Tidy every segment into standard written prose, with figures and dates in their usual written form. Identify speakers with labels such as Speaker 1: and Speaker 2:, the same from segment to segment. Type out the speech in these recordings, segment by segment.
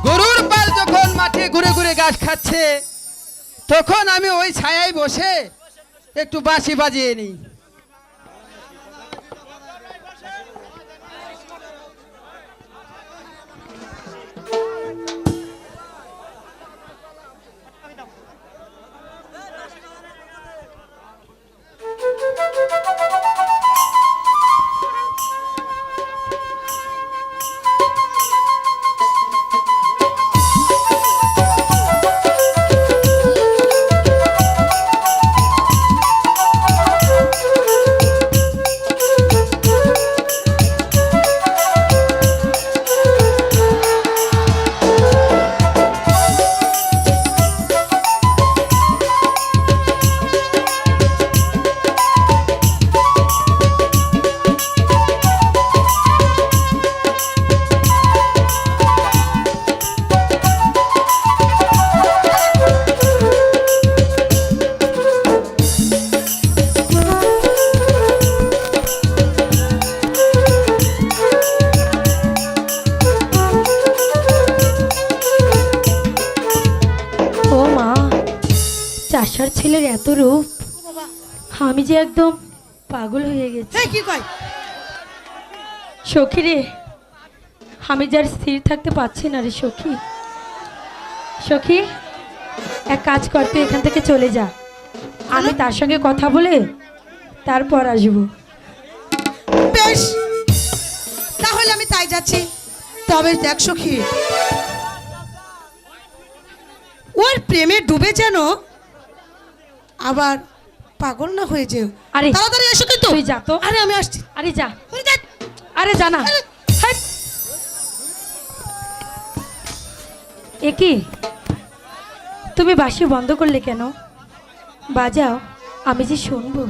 Speaker 1: গরুর পাল যখন মাঠে ঘুরে ঘুরে ঘাস খাচ্ছে তখন আমি ওই ছায়ায় বসে একটু বাঁশি বাজিয়ে নিই।
Speaker 2: চাষার ছেলের এত রূপ, আমি যে একদম পাগল হয়ে গেছি।
Speaker 3: কি কয়
Speaker 2: সখী রে, আমি যার স্থির থাকতে পারছি না রে সখী। সখী, এক কাজ কর, তুই এখান থেকে চলে যা, আমি তার সঙ্গে কথা বলে তারপর আসবো।
Speaker 3: বেশ, তাহলে আমি তাই যাচ্ছি। তবে দেখ সখী, ওর প্রেমে ডুবে যেন আবার পাগল না হয়ে যেও।
Speaker 2: আরে
Speaker 3: তাড়াতাড়ি এসো কিন্তু।
Speaker 2: তুই যা তো।
Speaker 3: আরে আমি আসছি।
Speaker 2: আরে যা, আরে যা না। এ কি, তুমি বাঁশি বন্ধ করলে কেন? বাজাও, আমি যে শুনবো।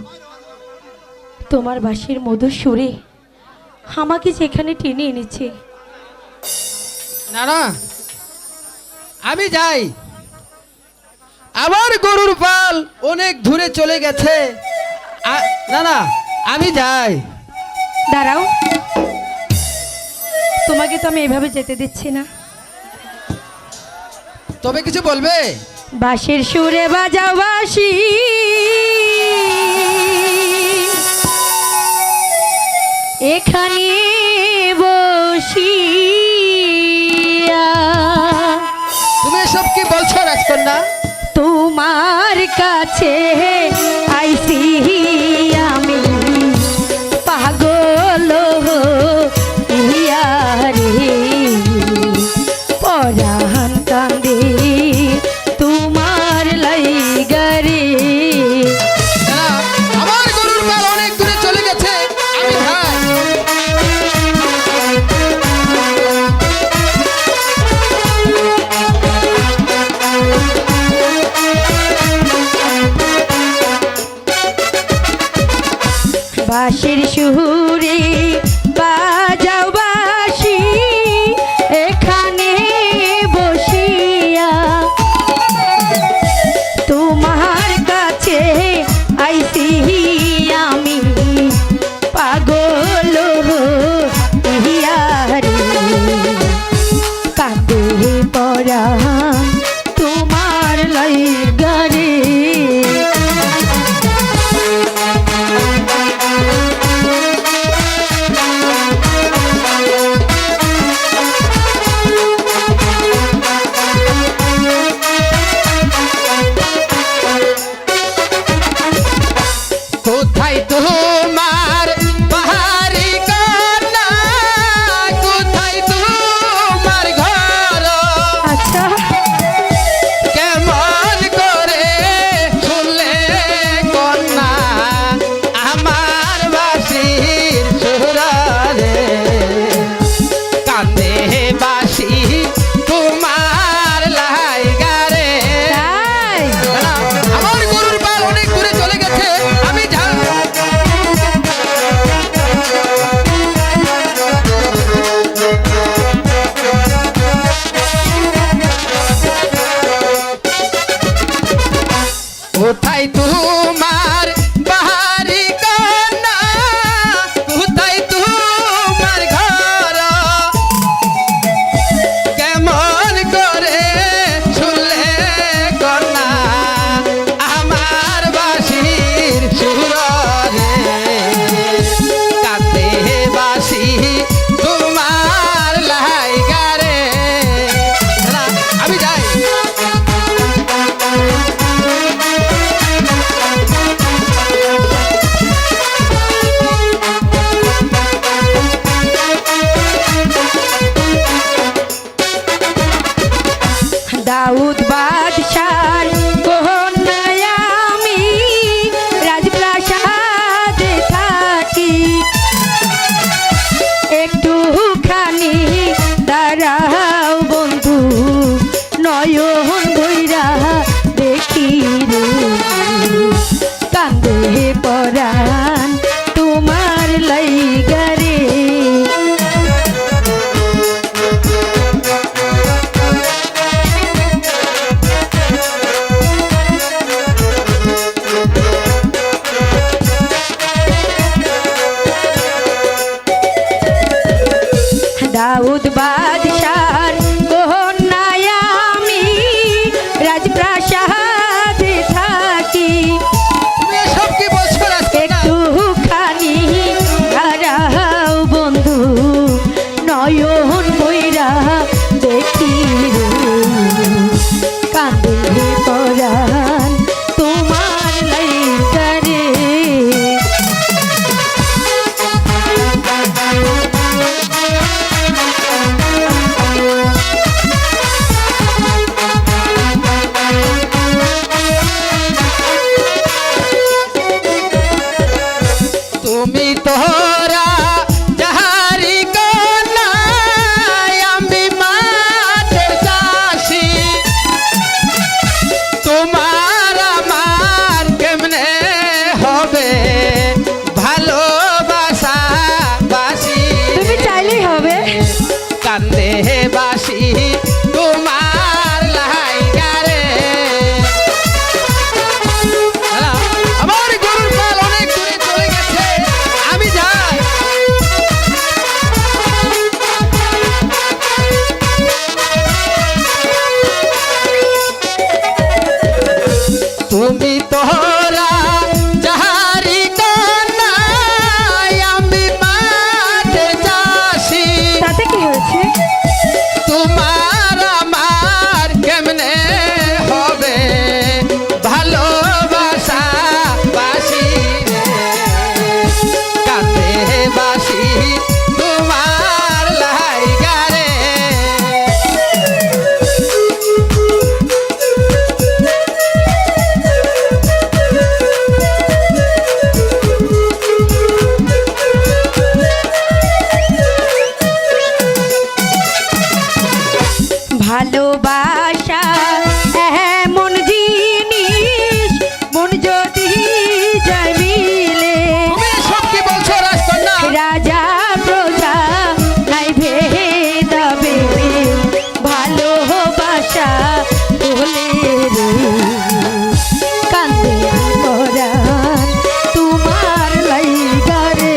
Speaker 2: তোমার বাঁশির মধুর সুরে আমাকে যেখানে টেনে এনেছে।
Speaker 1: না না, আমি যাই, আমার গরুর পাল অনেক দূরে চলে গেছে। না না, আমি যাই।
Speaker 2: দাঁড়াও, তোমাকে তো আমি এভাবে যেতে দিচ্ছি না।
Speaker 1: তবে কিছু বলবে?
Speaker 2: বাঁশির সুরে বাজাও বাঁশি, এখানে বসিয়া।
Speaker 1: তুমি এসব কি বলছো রাজকন্যা?
Speaker 2: তোমার কাছে আইসি আমি পাগল হইয়া রে, পরাণ কান্দে তোমার লাইগা রে।
Speaker 1: না, আমার গরুর পাল অনেক দূরে চলে গেছে, আমি যাই।
Speaker 2: বাঁশির সুরে বাজাও বাঁশি, এখানে বসিয়া। তোমার কাছে আইসি আমি পাগল হইয়া রে, কাঁদে পরাণ তোমার লাইগা রে।
Speaker 1: কোথায় তোমার পাহাড়ি কন্যা, কোথায় তোমার ঘর?
Speaker 2: আচ্ছা,
Speaker 1: কেমন করে শুনলে কন্যা আমার বাঁশির সুরে? কান্দে বাঁশি তোমার লাইগা রে।
Speaker 2: তাই
Speaker 1: আমার গরুর পাল অনেক দূরে চলে গেছে, আমি যাই।
Speaker 2: থাকি একটুখানি দাঁড়াও বন্ধু নয়ন ভৈরা দেখি রে কান্দে পরাণ তোমার লাইগা রে দাউদ বাদশার কন্যায় আমি রাজপ্রাসাদে থাকি
Speaker 1: তুমি এসব কি বলছো রাজকন্যা?
Speaker 2: একটুখানি দাঁড়াও বন্ধু নয়ন বইরা দেখি রে কান্দে পরাণ তোমার লাইগা রে
Speaker 1: তুমি তোরা যাহারি কন্যা আমি মাঠের চাষি তোমার আমার কেমনে হবে ভালোবাসা বাসি
Speaker 2: তুমি চাইলেই হবে
Speaker 1: কান্দে বাসি তোমার লাইগা রে আমার গরুর পাল অনেক দূরে চলে গেছে আমি যাই তুমি তোরা যাহারি কন্যা আমি মাঠে চাষি
Speaker 2: তাতে কি হয়েছে
Speaker 1: তোমার আমার কেমনে হবে ভালোবাসা বাসি রে কান্দে বাসি তোমার লাইগা রে
Speaker 2: ভালোবাসা এমন জিনিস মন যদি যায় মিলে
Speaker 1: তুমি এসব কি বলছো রাজকন্যা?
Speaker 2: রাজা প্রজা নাই ভেদাবে ভালোবাসা বলে রে কান্দে পরাণ তোমার লাইগা রে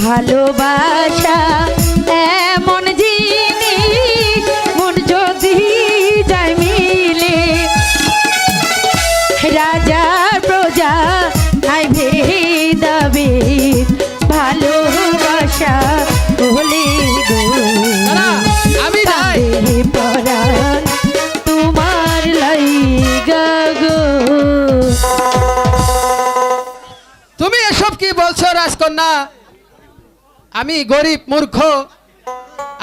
Speaker 2: ভালোবাসা এমন জিনিস মন যদি যায় মিলে রাজা প্রজা নাই ভেদাভেদ ভালোবাসা বলে গো
Speaker 1: না, আমি যাই
Speaker 2: কান্দে পরাণ তোমার লাইগা গো
Speaker 1: তুমি এসব কি বলছো রাজকন্যা? আমি গরিব মূর্খ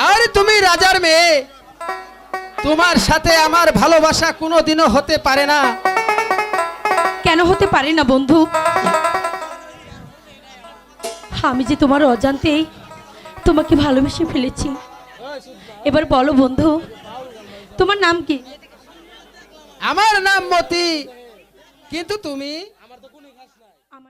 Speaker 1: আর তুমি রাজার মেয়ে তোমার সাথে আমার ভালোবাসা কোনোদিনও হতে পারে না
Speaker 2: কেন হতে পারে না বন্ধু আমি যে তোমার অজান্তেই তোমাকে ভালোবেসে ফেলেছি এবার বলো বন্ধু তোমার নাম কি
Speaker 1: আমার নাম মতি কিন্তু তুমি